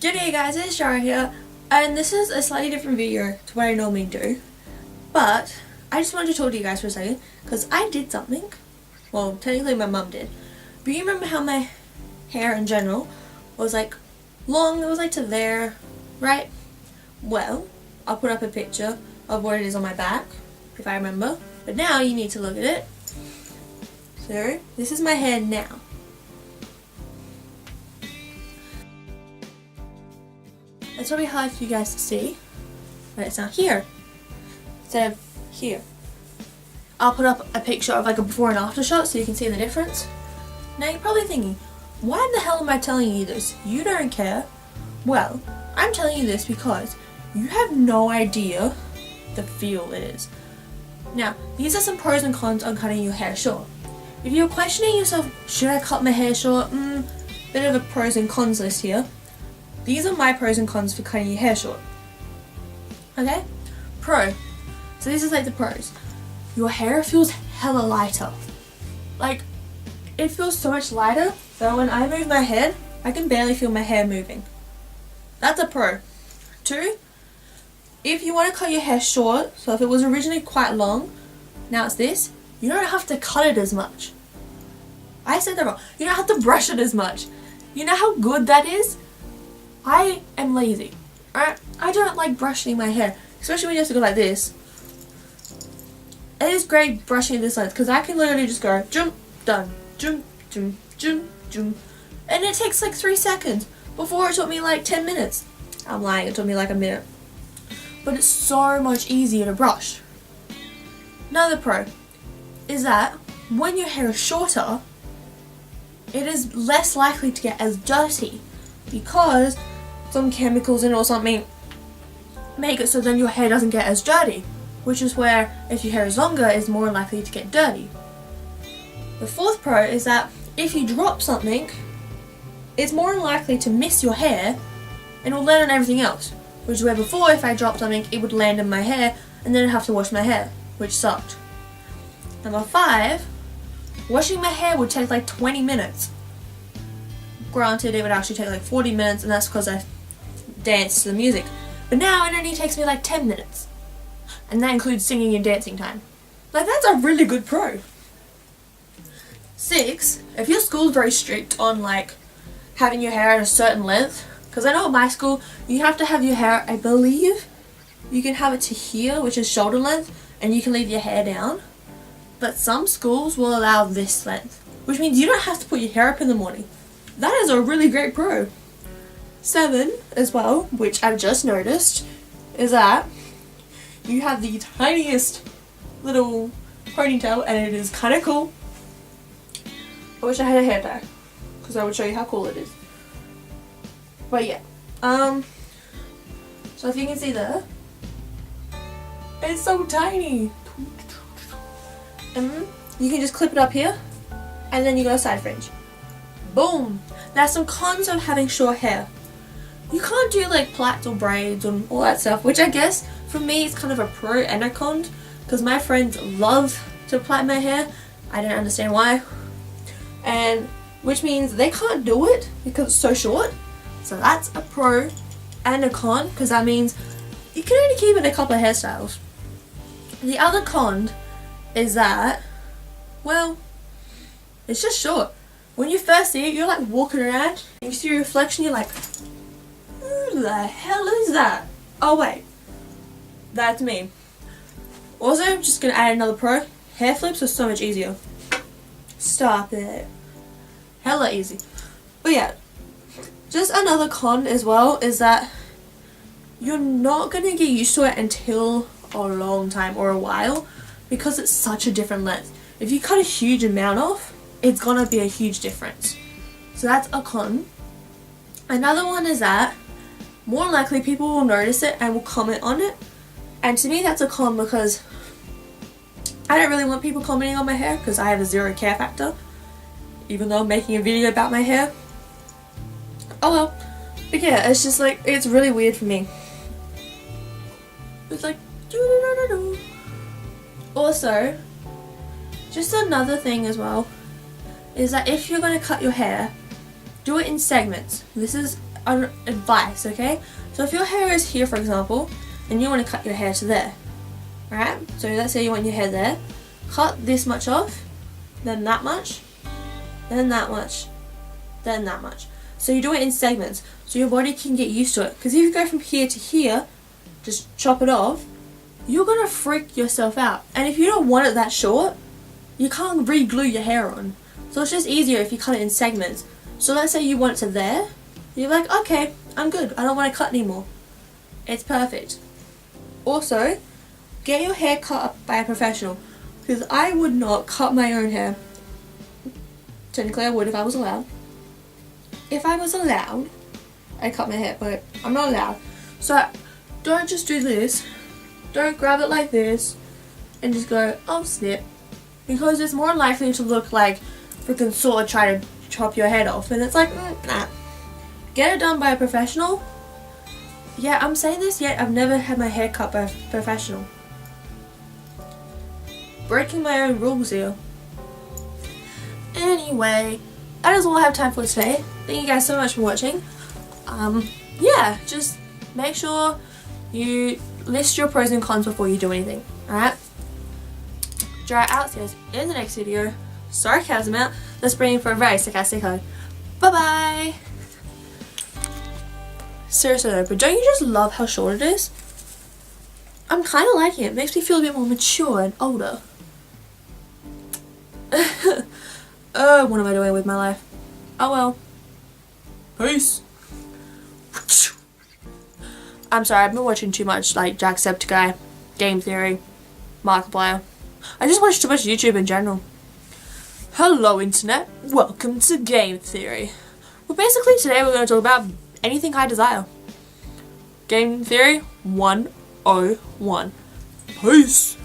G'day guys, it's Shara here, and this is a slightly different video to what I normally do, but I just wanted to talk to you guys for a second, because I did something. Well, technically my mum did, but you remember how my hair in general was like long, it was like to there, right? Well, I'll put up a picture of what it is on my back, if I remember, but now you need to look at it. So, this is my hair now. It's probably hard for you guys to see, but it's now here instead of here. I'll put up a picture of like a before and after shot so you can see the difference. Now you're probably thinking, why the hell am I telling you this? You don't care. Well, I'm telling you this because you have no idea the feel it is. Now, these are some pros and cons on cutting your hair short. If you're questioning yourself, should I cut my hair short? Bit of a pros and cons list here. These are my pros and cons for cutting your hair short. Okay? Pro. So this is like the pros. Your hair feels hella lighter. Like, it feels so much lighter that when I move my head, I can barely feel my hair moving. That's a pro. Two, if you want to cut your hair short, so if it was originally quite long, now it's this, you don't have to cut it as much. I said that wrong. You don't have to brush it as much. You know how good that is? I am lazy. Alright? I don't like brushing my hair, especially when you have to go like this. It is great brushing this length because I can literally just go jump, done, jump, jump, jump, jump, and it takes like 3 seconds. Before it took me like 10 minutes. I'm lying, it took me like a minute. But it's so much easier to brush. Another pro is that when your hair is shorter, it is less likely to get as dirty because some chemicals in or something make it so then your hair doesn't get as dirty, which is where if your hair is longer it's more likely to get dirty. The fourth pro is that if you drop something, it's more likely to miss your hair and it will land on everything else, which is where before if I dropped something it would land in my hair and then I'd have to wash my hair, which sucked. Number 5, washing my hair would take like 20 minutes. Granted, it would actually take like 40 minutes and that's because I dance to the music. But now it only takes me like 10 minutes. And that includes singing and dancing time. Like, that's a really good pro. 6, if your school's very strict on like having your hair at a certain length, because I know at my school you have to have your hair, I believe you can have it to here, which is shoulder length, and you can leave your hair down. But some schools will allow this length, which means you don't have to put your hair up in the morning. That is a really great pro. 7 as well, which I've just noticed, is that you have the tiniest little ponytail and it is kind of cool. I wish I had a hair tie because I would show you how cool it is. But yeah, so if you can see there, it's so tiny. And you can just clip it up here and then you go side fringe. Boom! Now some cons of having short hair. You can't do like plaits or braids and all that stuff, which I guess for me is kind of a pro and a con, because my friends love to plait my hair. I don't understand why. And which means they can't do it because it's so short. So that's a pro and a con, because that means you can only keep it a couple of hairstyles. The other con is that, well, it's just short. When you first see it, you're like walking around and you see your reflection, you're like, who the hell is that? Oh wait, that's me. Also, I'm just gonna add another pro. Hair flips are so much easier. Stop it. Hella easy. But yeah, just another con as well is that you're not gonna get used to it until a long time or a while, because it's such a different length. If you cut a huge amount off, it's gonna be a huge difference. So that's a con. Another one is that more likely people will notice it and will comment on it. And to me that's a con because I don't really want people commenting on my hair because I have a 0 care factor. Even though I'm making a video about my hair. Oh well. But yeah, it's just like, it's really weird for me. It's like, doo-doo-doo-doo-doo. Also, just another thing as well is that if you're going to cut your hair, do it in segments. This is advice, okay? So if your hair is here, for example, and you want to cut your hair to there, right? So let's say you want your hair there, cut this much off, then that much, then that much, then that much. So you do it in segments, so your body can get used to it. Because if you go from here to here, just chop it off, you're gonna freak yourself out. And if you don't want it that short, you can't re-glue your hair on. So it's just easier if you cut it in segments. So let's say you want it to there, you're like, okay, I'm good, I don't want to cut anymore. It's perfect. Also, get your hair cut up by a professional, because I would not cut my own hair. Technically I would if I was allowed. If I was allowed, I'd cut my hair, but I'm not allowed. So don't just do this, don't grab it like this and just go, oh snip, because it's more likely to look like freaking sword trying to chop your head off, and it's like, nah. Get it done by a professional. Yeah, I'm saying this, yet I've never had my hair cut by a professional. Breaking my own rules here. Anyway, that is all I have time for today. Thank you guys so much for watching. Yeah, just make sure you list your pros and cons before you do anything, alright? Dry out, see you guys in the next video. Sarcasm out. Let's bring in for a very sarcastic hug. Bye bye! Seriously though, but don't you just love how short it is? I'm kind of liking it. It makes me feel a bit more mature and older. What am I doing with my life? Oh well. Peace. I'm sorry, I've been watching too much like Jacksepticeye, Game Theory, Markiplier. I just watch too much YouTube in general. Hello internet, welcome to Game Theory. Well basically today we're going to talk about anything I desire. Game Theory 101. Peace.